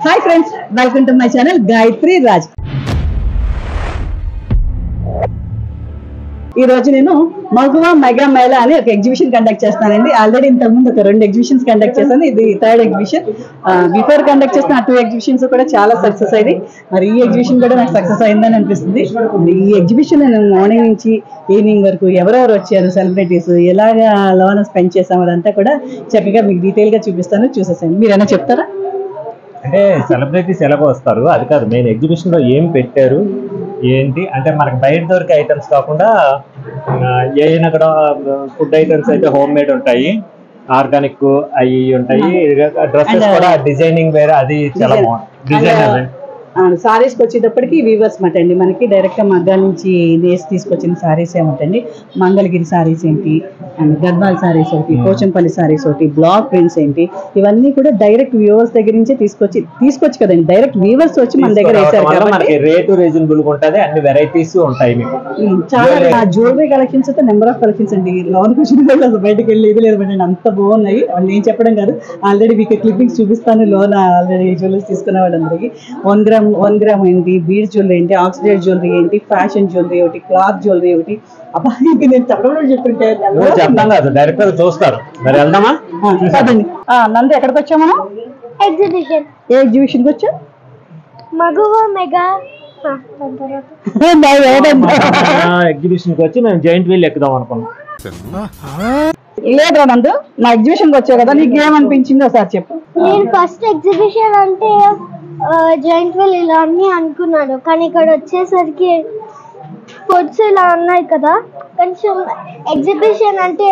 Hi friends, welcome to my channel Gayatri Raj. ఈ రోజు నేను మగువ మెగా మేళా అని ఒక ఎగ్జిబిషన్ కండక్ట్ చేస్తానండి. ఆల్రెడీ ఇంతకుముందు ఒక 2 ఎగ్జిబిషన్స్ కండక్ట్ చేశాను. ఇది 3rd ఎగ్జిబిషన్. బిఫోర్ కండక్ట్ చేసిన 2 ఎగ్జిబిషన్స్ కూడా చాలా సక్సెస్ అయింది. మరి ఈ ఎగ్జిబిషన్ కూడా నాకు సక్సెస్ అయిందని అనిపిస్తుంది. ఈ ఎగ్జిబిషన్ నేను మార్నింగ్ నుంచి ఈవినింగ్ వరకు ఎవరెవరు వచ్చారు, సెలబ్రిటీస్ ఎలాగా లోన స్పెండ్ చేసాము అదంతా కూడా చక్కగా మీకు డీటెయిల్ గా చూపిస్తాను. చూసేసాను. మీరు ఏమైనా చెప్తారా? అంటే సెలబ్రిటీస్ ఎలాగో వస్తారు, అది కాదు మెయిన్ ఎగ్జిబిషన్ లో ఏం పెట్టారు ఏంటి అంటే మనకి బయట దొరికే ఐటమ్స్ కాకుండా ఏదైనా కూడా ఫుడ్ ఐటమ్స్ అయితే హోమ్ మేడ్ ఉంటాయి, ఆర్గానిక్ అవి ఉంటాయి. డ్రెస్సెస్ కూడా డిజైనింగ్ వేరే, అది చాలా బాగుంది డిజైనర్. సారీస్ వచ్చేటప్పటికి వీవర్స్ మాట అండి. మనకి డైరెక్ట్ గా మగ్గాల నుంచి నేసి తీసుకొచ్చిన సారీస్ ఏమంటండి, మంగళగిరి సారీస్ ఏంటి, అండ్ గద్వాల్ సారీస్ ఒకటి, పోచంపల్లి సారీస్ ఒకటి, బ్లాక్ ప్రింట్స్ ఏంటి, ఇవన్నీ కూడా డైరెక్ట్ వ్యూవర్స్ దగ్గర నుంచి తీసుకొచ్చి కదండి. డైరెక్ట్ వ్యూవర్స్ వచ్చి మన దగ్గర వేసారు కాబట్టి రేటు రీజనబుల్ గా ఉంటుంది, అన్ని వెరైటీస్ ఉంటాయి మీకు. చాలా జ్యువెలరీ కలెక్షన్స్ అయితే నెంబర్ ఆఫ్ కలెక్షన్స్ అండి. లోన్ కూర్చుని బయటకు వెళ్ళి ఇది లేదు బట్ అంత బాగున్నాయి. నేను చెప్పడం కాదు, ఆల్రెడీ మీకు క్లిప్పింగ్స్ చూపిస్తాను. లోన్ ఆల్రెడీ జ్యువెలరీస్ తీసుకునే వాళ్ళందరికీ 1 గ్రామ్ ఏంటి, బీడ్ జ్యువెలరీ ఏంటి, ఆక్సిడైడ్ జ్యువెలరీ ఏంటి, ఫ్యాషన్ జ్యువెలరీ ఒకటి, క్లాత్ జ్యువెలరీ ఒకటి. అబ్బా నేను చెప్పడం చెప్తుంటే డైరెక్ట్ గా చూస్తారు. మరి వెళ్దామా? నంది ఎక్కడికి వచ్చాం మనం? ఎగ్జిబిషన్. ఏ ఎగ్జిబిషన్ కి వచ్చాం? మగువ మెగా ఎగ్జిబిషన్ కి వచ్చి మేము జైంట్ వీల్ ఎక్కుదాం అనుకున్నాం. లేదు నందు, మా ఎగ్జిబిషన్ కి వచ్చావు కదా, నీకు ఏమనిపించింది ఒకసారి చెప్పు. నేను ఫస్ట్ ఎగ్జిబిషన్ అంటే జాయింట్ వీల్ ఇలా అన్ని అనుకున్నాను, కానీ ఇక్కడ వచ్చేసరికి ఫుడ్స్ ఇలా ఉన్నాయి కదా. కొంచెం ఎగ్జిబిషన్ అంటే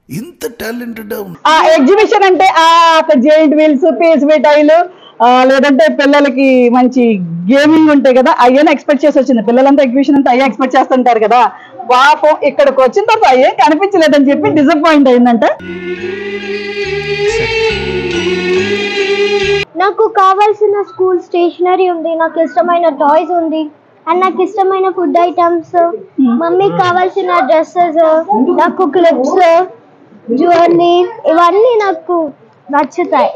ఇంత టాలెంటెడ్ ఎగ్జిబిషన్ అంటే జైంట్ వీల్స్, పేస్ మిఠాయిలు, లేదంటే పిల్లలకి మంచి గేమింగ్ ఉంటాయి కదా, అయ్యేనా ఎక్స్పెక్ట్ చేసి వచ్చింది. పిల్లలంతా ఎగ్జిబిషన్ అంతా అయ్యే ఎక్స్పెక్ట్ చేస్తుంటారు కదా. పాపం ఇక్కడికి వచ్చిన తర్వాత అయ్యే కనిపించలేదని చెప్పి డిసప్పాయింట్ అయిందంట. నాకు కావాల్సిన స్కూల్ స్టేషనరీ ఉంది, నాకు ఇష్టమైన టాయ్స్ ఉంది, అండ్ నాకు ఇష్టమైన ఫుడ్ ఐటమ్స్, మమ్మీకి కావాల్సిన డ్రెస్సెస్, నాకు క్లిప్స్, జ్యువెలరీ, ఇవన్నీ నాకు నచ్చుతాయి.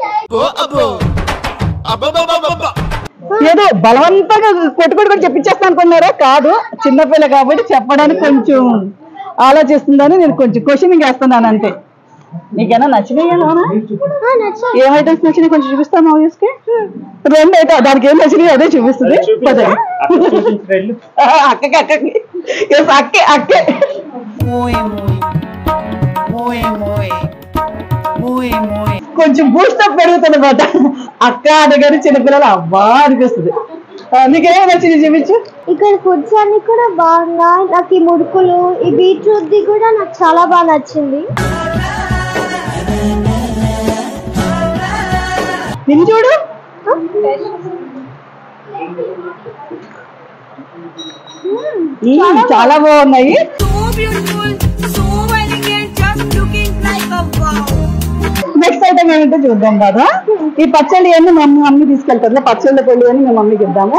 ఏదో బలవంతంగా కొట్టుకొని చెప్పించేస్తాను అనుకున్నారా? కాదు, చిన్నపిల్ల కాబట్టి చెప్పడానికి కొంచెం ఆలోచిస్తుందని నేను కొంచెం క్వశ్చనింగ్ వేస్తున్నాను అంతే. నీకేనా నచ్చినాయా? ఏం ఐటమ్స్ నచ్చినాయి కొంచెం చూపిస్తాను. ఆబ్వియస్కి 2 అయితే దానికి ఏం నచ్చినాయి అదే చూపిస్తుంది. అక్కే కొంచెం బూస్టప్ పెరుగుతుంది అన్నమాట. అక్క అనగానే చిన్నపిల్లలు అబ్బా అనిపిస్తుంది. నీకేమో నచ్చింది చూపించు. ఇక్కడ ఫుడ్స్ అన్ని కూడా బాగున్నాయి. నాకు ఈ మురుకులు, ఈ బీట్రూట్ ది కూడా నాకు చాలా బాగా నచ్చింది. నిన్ను చూడు, చాలా బాగున్నాయి. నెక్స్ట్ ఐటమ్ ఏమంటే చూద్దాం కదా. ఈ పచ్చళ్ళు అన్ని మా మమ్మీ తీసుకెళ్తారు. పచ్చళ్ళ పెళ్ళి అని మేము మమ్మీకి ఇద్దాము.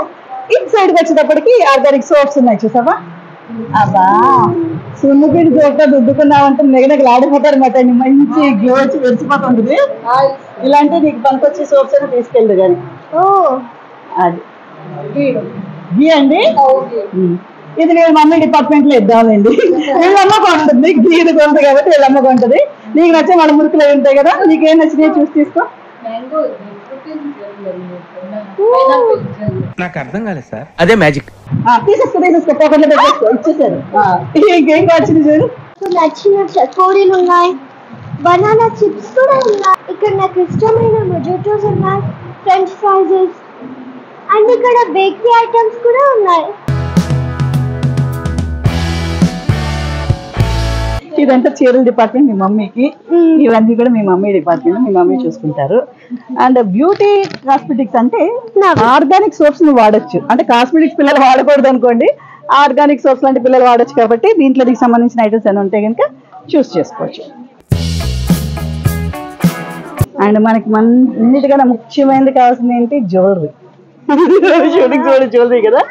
ఇటు సైడ్కి వచ్చేటప్పటికి ఆర్గానిక్ సోప్స్ ఉన్నాయి, చూసావా? అబ్బా, సున్నిపిండి సోప్ దుద్దుకున్నావంటే నెగనగలు ఆడిపోతారు అనమాట. మంచి గ్లో వచ్చి వెలిసిపోతుంటుంది. ఇలాంటి నీకు పనికొచ్చే సోప్స్ అని తీసుకెళ్ళదు కానీ. అది గీ అండి. ఇది నేను మమ్మీ డిపార్ట్మెంట్ లో ఇద్దామండి. వీళ్ళమ్మ కొంటుంది, గీది కొంటుంది కాబట్టి వీళ్ళమ్మ కొంటది. నీకు నచ్చే మన మురుకులు అవి ఉంటాయి కదా, నీకేం నచ్చినాయో చూసి తీసుకో. నాకు అర్థం కాలేదు సార్, అదే మ్యాజిక్. తీసేసుకో పోకుండా పెట్టేసుకో, ఇచ్చేసారు. ఇంకేం వచ్చింది చూడు. నచ్చిన చకోడీలు ఉన్నాయి, బనానా చిప్స్ కూడా ఉన్నాయి. ఇక్కడ నాకు ఇష్టమైన మొజాటోస్ ఉన్నాయి, ఫ్రెంచ్ ఫ్రైస్, అండ్ ఇక్కడ బేకరీ ఐటమ్స్ కూడా ఉన్నాయి. ఇదంతా చీరల డిపార్ట్మెంట్ మీ మమ్మీకి, ఇవన్నీ కూడా మీ మమ్మీ డిపార్ట్మెంట్, మీ మమ్మీ చూసుకుంటారు. అండ్ బ్యూటీ కాస్మెటిక్స్ అంటే ఆర్గానిక్ సోప్స్ నువ్వు వాడచ్చు. అంటే కాస్మెటిక్స్ పిల్లలు వాడకూడదు అనుకోండి, ఆర్గానిక్ సోప్స్ లాంటి పిల్లలు వాడచ్చు. కాబట్టి దీంట్లో దీనికి సంబంధించిన ఐటమ్స్ ఏమైనా ఉంటే కనుక చూస్ చేసుకోవచ్చు. అండ్ మనకి అన్నిటికన్నా ముఖ్యమైనది కావాల్సింది ఏంటి? జ్యువెలరీ. షూటింగ్ జ్యువెలరీ కదా.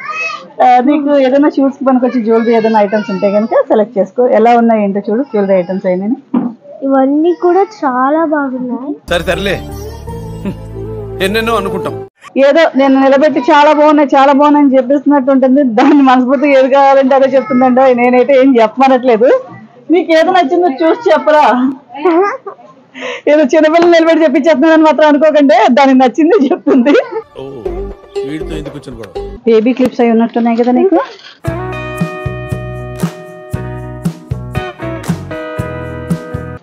నీకు ఏదైనా షూట్స్ కి పనికొచ్చి జ్యువెలరీ ఏదైనా ఐటమ్స్ ఉంటే కనుక సెలెక్ట్ చేసుకో. ఎలా ఉన్నాయి ఏంటో చూడు జ్యువెలరీ ఐటమ్స్ అయినా. ఇవన్నీ కూడా చాలా బాగున్నాయి. సరే సర్లే, ఎన్నెన్నో అనుకుంటాం. ఏదో నేను నిలబెట్టి చాలా బాగున్నాయి అని చెప్పిస్తున్నట్టు ఉంటుంది. దాన్ని మనస్ఫూర్తిగా ఏది కావాలంటే అదే చెప్తుందంట. నేనైతే ఏం చెప్పమనట్లేదు. నీకు ఏదో నచ్చిందో చూసి చెప్పరా. ఏదో చిన్నపిల్లలు నిలబెట్టి చెప్పించేస్తున్నానని మాత్రం అనుకోకండి. దానికి నచ్చింది చెప్తుంది. బేబీ క్లిప్స్ అయి ఉన్నట్టున్నాయి కదా నీకు.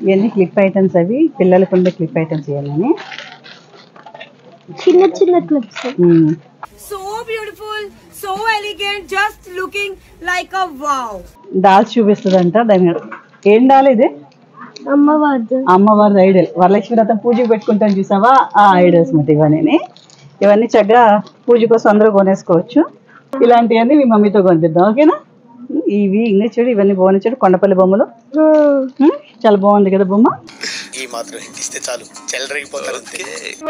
ఇవన్నీ క్లిప్ ఐటమ్స్. అవి పిల్లలకు ఉండే క్లిప్ ఐటమ్స్ ఇవ్వాలని చిన్న చిన్న clips. So beautiful, so elegant, just looking like a wow. Dolls చూపిస్తుందంట. దాని ఏం డాల్ ఇది? అమ్మవారి ఐడల్. వరలక్ష్మి వ్రతం పూజకు పెట్టుకుంటాను చూసావా, ఆ ఐడల్స్ మాట ఇవన్నీ. ఇవన్నీ చక్కగా పూజ కోసం అందరూ కొనేసుకోవచ్చు. ఇలాంటివన్నీ మీ మమ్మీతో కొనిపిద్దాం, ఓకేనా? ఇవి ఇంకా చూడు, ఇవన్నీ బాగున్నాయి చూడు, కొండపల్లి బొమ్మలు. చాలా బాగుంది కదా బొమ్మ. ఈ మాత్రం ఇస్తే చాలు, చెల్లరగిపోతారు.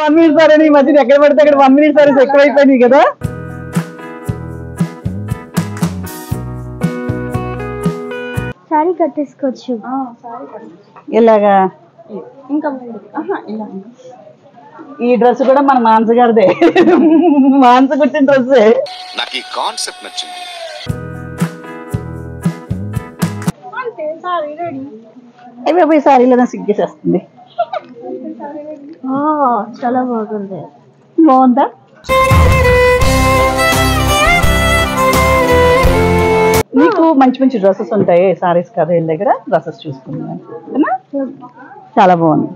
1 minute సార్ అని ఈ మధ్య ఎక్కడ పడితే అక్కడ 1 minute సారీస్ ఎక్కువైపోయినాయి కదా. సారీ కట్టేసుకోవచ్చు ఇలాగా. ఈ డ్రెస్ కూడా మన మానస గారిదే. మానస కుట్టిన డ్రెస్సే. నాకు ఈ కాన్సెప్ట్ నచ్చింది. అవి సారీలో సిగ్గేసేస్తుంది. చాలా బాగుంది. బాగుందా? నీకు మంచి డ్రెస్సెస్ ఉంటాయి, సారీస్ కదా. వీళ్ళ దగ్గర డ్రెస్సెస్ చూసుకున్నాను, చాలా బాగుంది.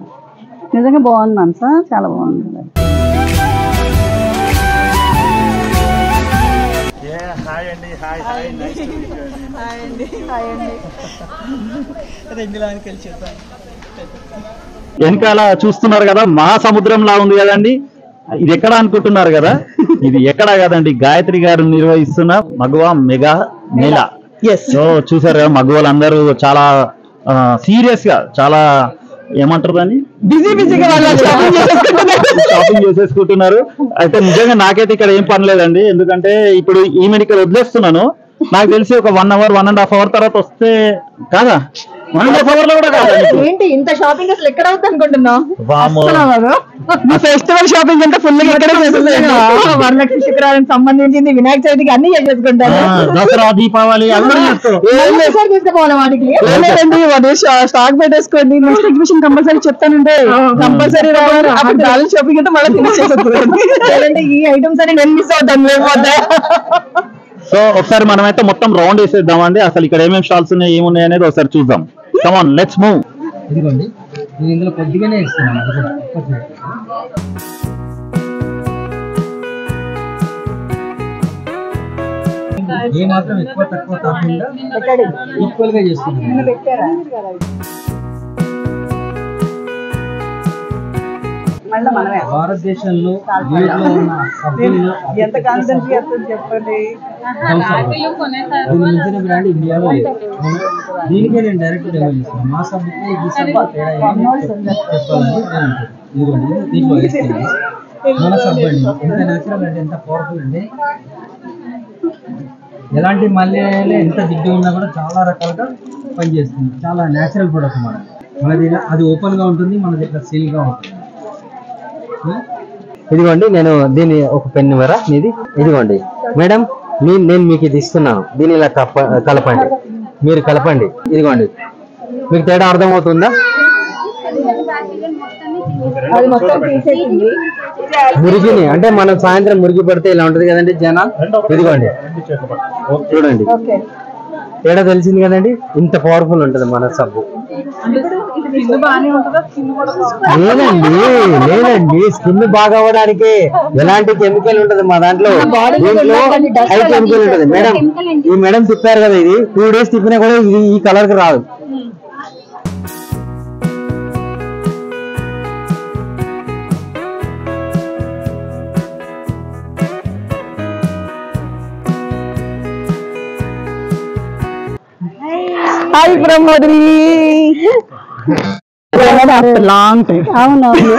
నిజంగా బాగుంది మనస, చాలా బాగుంది. వెనకాల చూస్తున్నారు కదా, మహాసముద్రంలా ఉంది కదండి. ఇది ఎక్కడ అనుకుంటున్నారు కదా, ఇది ఎక్కడ కదండి, గాయత్రి గారు నిర్వహిస్తున్న మగువ మెగా మేళా. సో చూసారు కదా, మగువలందరూ చాలా సీరియస్ గా, చాలా ఏమంటారు దాన్ని, బిజీగా షాపింగ్ చేసేసుకుంటున్నారు. అయితే నిజంగా నాకైతే ఇక్కడ ఏం పని లేదండి, ఎందుకంటే ఇప్పుడు ఈమెను ఇక్కడ వదిలేస్తున్నాను. నాకు తెలిసి ఒక 1 hour 1.5 hour తర్వాత వస్తే కాదా, 1.5 hour లో కూడా కాదా. ఏంటి ఇంత షాపింగ్ అసలు ఎక్కడ అవుతుంది అనుకుంటున్నావు? ఫెస్టివల్ షాపింగ్ అంటే ఫుల్ గా ఎక్కడ వరలక్ష్మి శుక్రవారం సంబంధించింది, వినాయక చవితికి అన్ని చేసేసుకుంటారు. దసరా, దీపావళి తీసుకోవాలి వాటికి. స్టాక్ పెట్టేసుకోండి, నెక్స్ట్ ఎగ్జిబిషన్ కంపల్సరీ చెప్తానంటే కంపల్సరీ రావాలి. అప్పుడు డాలర్ షాపింగ్ అంటే మళ్ళీ తినేసేసుకోండి. ఈ ఐటమ్స్ అని నేను మిస్ అవుతాను లేకపోతే. సో ఒకసారి మనమైతే మొత్తం రౌండ్ వేసేద్దామండి. అసలు ఇక్కడ ఏమేమి స్టాల్స్ ఉన్నాయి, ఏమున్నాయి అనేది ఒకసారి చూద్దాం. Come on, let's move. ఇదిగోండి, నేను ఇందులో కొద్దిగానే ఇస్తున్నాను. ఏ మాత్రం ఎక్కువ తక్కువ కాకుండా ఈక్వల్ గా చేస్తున్నాను. భారతదేశంలో ఎంత కాన్ఫిడెన్స్ చెప్పండి. దీని మించిన బ్రాండ్ ఇండియాలో లేదు. దీనికే నేను డైరెక్ట్ డెమో చేస్తాను. మా సబ్బుకి ఈ సబ్బు తేడా చెప్పాలని ఇదిగోండి, దీంట్లో వేస్తున్నాను. మన సబ్బు అండి, ఎంత న్యాచురల్ అంటే ఎంత పవర్ఫుల్ అండి. ఎలాంటి మల్లెలే ఎంత జిడ్డు ఉన్నా కూడా చాలా రకాలుగా పనిచేస్తుంది. చాలా న్యాచురల్ ప్రొడక్ట్ మనది. అది ఓపెన్ గా ఉంటుంది, మనది ఇట్లా సీల్ గా ఉంటుంది. ఇదిగోండి, నేను దీన్ని ఒక పెన్ను వరా మీది. ఇదిగోండి మేడం, నేను మీకు ఇది ఇస్తున్నాను. దీన్ని ఇలా కలపండి, మీరు కలపండి. ఇదిగోండి, మీకు తేడా అర్థమవుతుందా? మురిగిని అంటే మనం సాయంత్రం మురిగి పడితే ఇలా ఉంటది కదండి జనాలు. ఇదిగోండి చూడండి, తేడా తెలిసింది కదండి. ఇంత పవర్ఫుల్ ఉంటుంది మన సబ్బు. లేదండి, స్కిన్ బాగా అవ్వడానికి ఎలాంటి కెమికల్ ఉంటది మా దాంట్లో. దీంట్లో హై కెమికల్ ఉంటది మేడం. ఈ మేడం తిప్పారు కదా, ఇది 2 days తిప్పినా కూడా ఇది ఈ కలర్ కి రాదు. హాయ్ బ్రహ్మోదరి. Long time. అవునవును.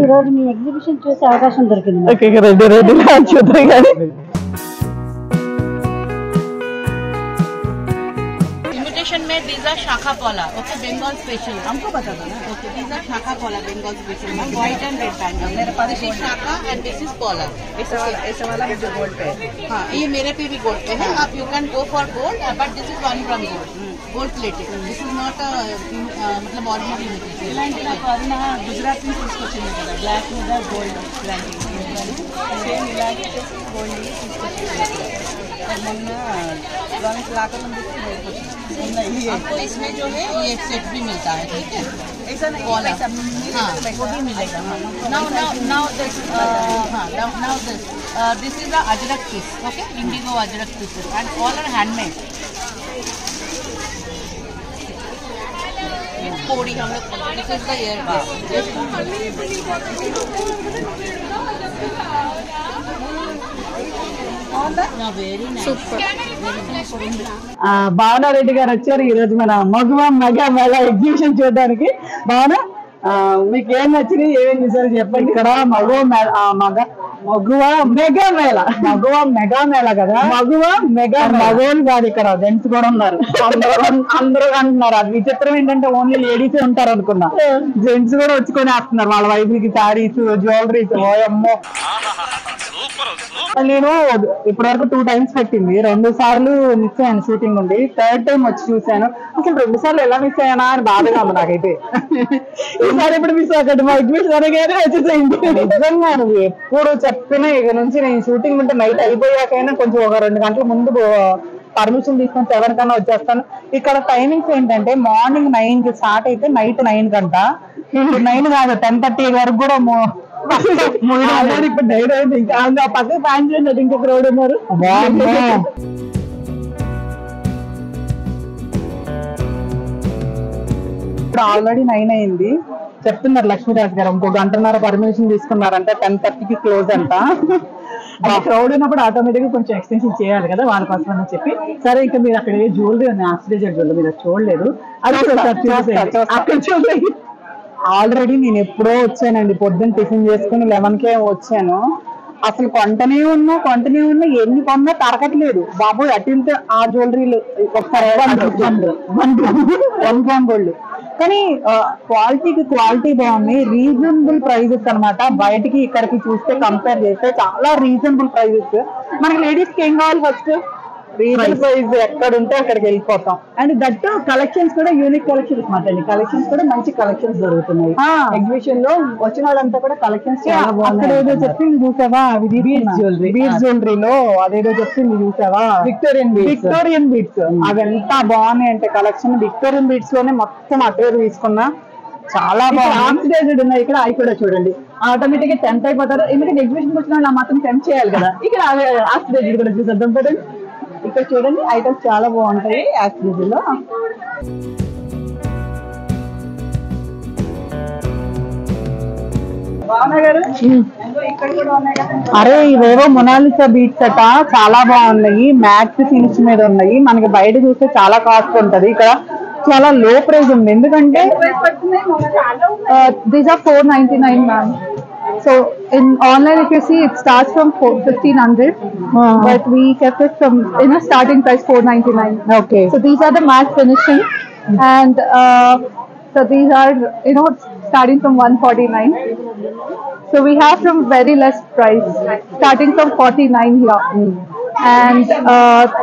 ఈరోజు మీ ఎగ్జిబిషన్ చూసే అవకాశం దొరికింది. రెడ్డి చూద్దరు కానీ कलेक्शन में these are शाखा पॉला, okay, Bengal special. हमको बता दो ना. Okay, these are शाखा पॉला Bengal special, white and red bangle. This is शाखा and this is पॉला. ऐसा वाला मुझे गोल्ड पे. हाँ, ये मेरे पे भी गोल्ड पे है. आप you can go for gold, but this is 1 gram gold. Gold plated. This is not a मतलब ordinary material. ఇలాంటి నాకు అరుణ గుజరాత్ నుంచి తీసుకొచ్చింది కదా, బ్లాక్ మీద గోల్డ్ ఇలాంటి సేమ్ ఇలాంటి గోల్డ్ తీసుకొచ్చింది. आपको इसमें जो है ये सेट भी मिलता है, ठीक है, ऐसा नहीं हाँ वो भी मिलेगा. Now this is the ajrak piece, okay, indigo ajrak pieces and all are handmade. कोड़ी हम लोग this is the year piece. Bhavana Reddy గారు వచ్చారు ఈ రోజు మన మగువ మెగా మేళా ఎగ్జిబిషన్ చూడడానికి. భావన, మీకు ఏం నచ్చింది, ఏమేమి చూసారు చెప్పండి. ఇక్కడ మగువ మెగా మేళా కదా, మగువ మెగా మగోలు కాదు, ఇక్కడ జెంట్స్ కూడా ఉన్నారు. అందరూ అంటున్నారు. అది విచిత్రం ఏంటంటే ఓన్లీ లేడీసే ఉంటారు అనుకున్నా, జెంట్స్ కూడా వచ్చుకొని వేస్తున్నారు వాళ్ళ వైపుకి శారీస్, జ్యువెలరీస్. ఓయమ్మో, నేను ఇప్పటి వరకు 2 times పెట్టింది, 2 సార్లు మిస్ అయ్యాను షూటింగ్ ఉండి. 3rd time వచ్చి చూసాను. అసలు 2 సార్లు ఎలా మిస్ అయ్యానా అని బాధగా ఉంది నాకైతే. ఈసారి ఎప్పుడు మిస్ అవ్వకండి, మా ఎగ్జిబిషన్ అనగానే వచ్చేసేయండి. నిజంగా నువ్వు ఎప్పుడు చెప్పినా ఇక నుంచి నేను షూటింగ్ ఉంటే నైట్ అయిపోయాకైనా కొంచెం ఒక 2 గంటల ముందు పర్మిషన్ తీసుకొని 7 కన్నా వచ్చేస్తాను. ఇక్కడ టైమింగ్స్ ఏంటంటే మార్నింగ్ 9 కి స్టార్ట్ అయితే నైట్ 9 కంట. 9 కాదు 10:30 వరకు కూడా ఇప్పుడు నైట్ అయితే ఇంకా పక్క ఫ్యాన్ చేయండి, ఇంకొక రోడ్ ఉన్నారు. ఇప్పుడు ఆల్రెడీ 9 అయింది చెప్తున్నారు లక్ష్మీరాజ్ గారు. ఇంకో 1.5 గంట పర్మిషన్ తీసుకున్నారంటే 10:30కి క్లోజ్ అంట. క్రౌడ్ ఉన్నప్పుడు ఆటోమేటిక్ గా కొంచెం ఎక్స్టెన్షన్ చేయాలి కదా వాళ్ళ కోసం అని చెప్పి. సరే, ఇంకా మీరు అక్కడ ఏ జ్యువెలరీ ఉంది, ఆస్ట్రేలియా జ్యువెలరీ మీరు చూడలేదు, అది అక్కడ చూడండి. ఆల్రెడీ నేను ఎప్పుడో వచ్చానండి, పొద్దున్న టిఫిన్ చేసుకుని 11కే వచ్చాను. అసలు కొంటనే ఉన్నా ఎన్ని కొన్నా తరగట్లేదు బాబు. అటు ఆ జ్యువెలరీలు ఒకసారి 1 గ్రామ్ గోల్డ్, కానీ క్వాలిటీ బాగుంది. రీజనబుల్ ప్రైజెస్ అన్నమాట. బయటికి ఇక్కడికి చూస్తే కంపేర్ చేస్తే చాలా రీజనబుల్ ప్రైజెస్. మనకి లేడీస్ కి ఏం కావాలి, ఫస్ట్ రీజనబుల్ ప్రైస్ ఎక్కడ ఉంటే అక్కడికి వెళ్ళిపోతాం. అండ్ దట్ కలెక్షన్స్ కూడా యూనిక్ కలెక్షన్స్ మాట అండి. కలెక్షన్స్ కూడా మంచి కలెక్షన్స్ దొరుకుతున్నాయి ఎగ్జిబిషన్ లో. వచ్చిన వాళ్ళంతా కూడా కలెక్షన్స్ చాలా బాగున్నాయి. అదేదో చెప్పింది చూసావా, బీడ్స్ జ్యువెలరీలో అదేదో చెప్పింది చూసావా, విక్టోరియన్ బీడ్స్. అవి ఎంత బాగున్నాయి అంటే కలెక్షన్. విక్టోరియన్ బీడ్స్ లోనే మొత్తం అటువైపు తీసుకున్నా, చాలా బాగుంది. ఆక్సిడైజ్డ్ ఉన్నాయి ఇక్కడ. అవి కూడా చూడండి, ఆటోమేటిక్ గా టెంప్ట్ అయిపోతారు. ఎందుకంటే ఎగ్జిబిషన్ వచ్చిన వాళ్ళు మాత్రం టెంప్ట్ చేయాలి కదా. ఇక్కడ ఆక్సిడైజ్డ్ కూడా చూసేద్దాం పదండి. ఇక్కడ చూడండి, ఐటమ్స్ చాలా బాగుంటాయి యాక్సిడైజ్డ్ లో. అరే ఇవేవో మొనాలిసా బీట్స్ అట, చాలా బాగున్నాయి. మ్యాక్స్ ఫినిష్ మీద ఉన్నాయి. మనకి బయట చూస్తే చాలా కాస్ట్ ఉంటది, ఇక్కడ చాలా లో ప్రైస్ ఉంది. ఎందుకంటే these are 499 ma'am. So in online, if you see, it starts from 1500, but we kept it from starting price 499. Okay. So these are the matte finishing, and so these are starting from 149. So we have from very less price, starting from 49 here. And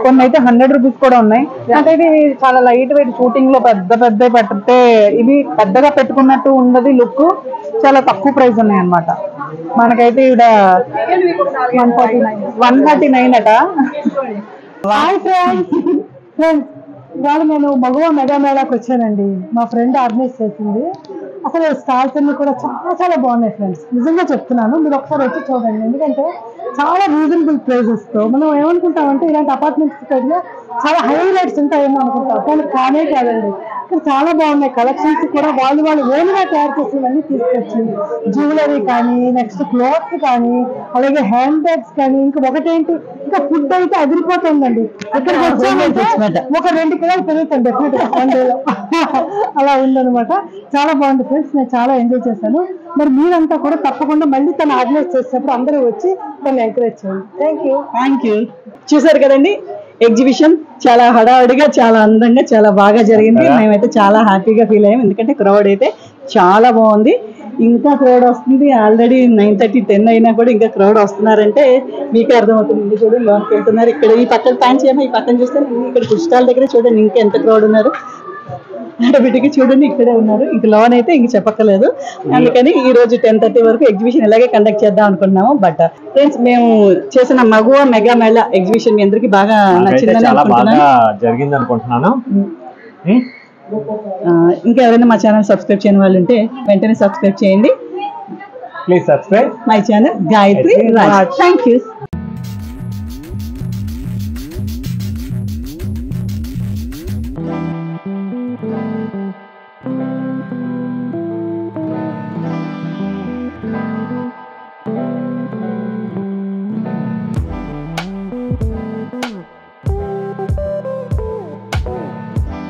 కొన్ని అయితే 100 rupees కూడా ఉన్నాయి. నాకైతే ఇవి చాలా light weight. Shooting లో పెద్ద పెడితే ఇవి పెద్దగా పెట్టుకున్నట్టు ఉండదు లుక్. చాలా తక్కువ ప్రైస్ ఉన్నాయి అన్నమాట. మనకైతే ఇక్కడ 149 అట. హాయ్ ఫ్రెండ్స్, ఇవాళ నేను మగువ మెగా మేళాకి వచ్చానండి. మా ఫ్రెండ్ ఆర్గనైజ్ చేసింది. అసలు స్టాల్స్ అన్ని కూడా చాలా బాగున్నాయి ఫ్రెండ్స్, నిజంగా చెప్తున్నాను. మీరు ఒకసారి వచ్చి చూడండి. ఎందుకంటే చాలా రీజనబుల్ ప్రైజెస్ తో మనం ఏమనుకుంటామంటే ఇలాంటి అపార్ట్మెంట్స్ దగ్గర చాలా హై రేట్స్ ఉంటాయేమో అనుకుంటాం, కానీ కానే కాదండి. ఇక్కడ చాలా బాగున్నాయి కలెక్షన్స్ కూడా. వాళ్ళు ఓన్ గా తయారు చేసినవన్నీ తీసుకొచ్చి జ్యువెలరీ కానీ, నెక్స్ట్ క్లాత్స్ కానీ, అలాగే హ్యాండ్ బ్యాగ్స్ కానీ, ఒకటేంటి ఇంకా ఫుడ్ అయితే అదిరిపోతుందండి. ఇక్కడికి వచ్చామంటే ఒక 2 కిలోలు పెరుగుతాం డెఫినెట్ గా 1 డేలో. అలా ఉందన్నమాట. చాలా బాగుంది ఫ్రెండ్స్, నేను చాలా ఎంజాయ్ చేశాను. మరి మీరంతా కూడా తప్పకుండా మళ్ళీ తను ఆర్గనైజ్ చేసినప్పుడు అందరూ వచ్చి తను ఎంకరేజ్ చేయండి. Thank you. చూసారు కదండి, ఎగ్జిబిషన్ చాలా హడావుడిగా, చాలా అందంగా, చాలా బాగా జరిగింది. మేమైతే చాలా హ్యాపీగా ఫీల్ అయ్యాం, ఎందుకంటే క్రౌడ్ అయితే చాలా బాగుంది. ఇంకా క్రౌడ్ వస్తుంది. ఆల్రెడీ 9:30, 10 అయినా కూడా ఇంకా క్రౌడ్ వస్తున్నారంటే మీకే అర్థమవుతుంది. చూడండి లోనికి వెళ్తున్నారు. ఇక్కడ ఈ పక్కన ప్యాంట్ చేయమో, ఈ పక్కన చూస్తే ఇక్కడ ఫుడ్ స్టాల్ దగ్గర చూడండి ఇంకా ఎంత క్రౌడ్ ఉన్నారు. ఆడబిడ్డకి చూడండి ఇక్కడే ఉన్నారు. ఇంక లోన్ అయితే ఇంక చెప్పక్కర్లేదు. అందుకని ఈ రోజు 10:30 వరకు ఎగ్జిబిషన్ ఇలాగే కండక్ట్ చేద్దాం అనుకున్నాము. బట్ ఫ్రెండ్స్, మేము చేసిన మగువా మెగా మేళా ఎగ్జిబిషన్ మీ అందరికి బాగా నచ్చిందని జరిగింది అనుకుంటున్నాను. ఇంకా ఎవరైనా మా ఛానల్ సబ్స్క్రైబ్ చేయని వాళ్ళు ఉంటే వెంటనే సబ్స్క్రైబ్ చేయండి. Please subscribe my channel Gayatri Raj. Thank you.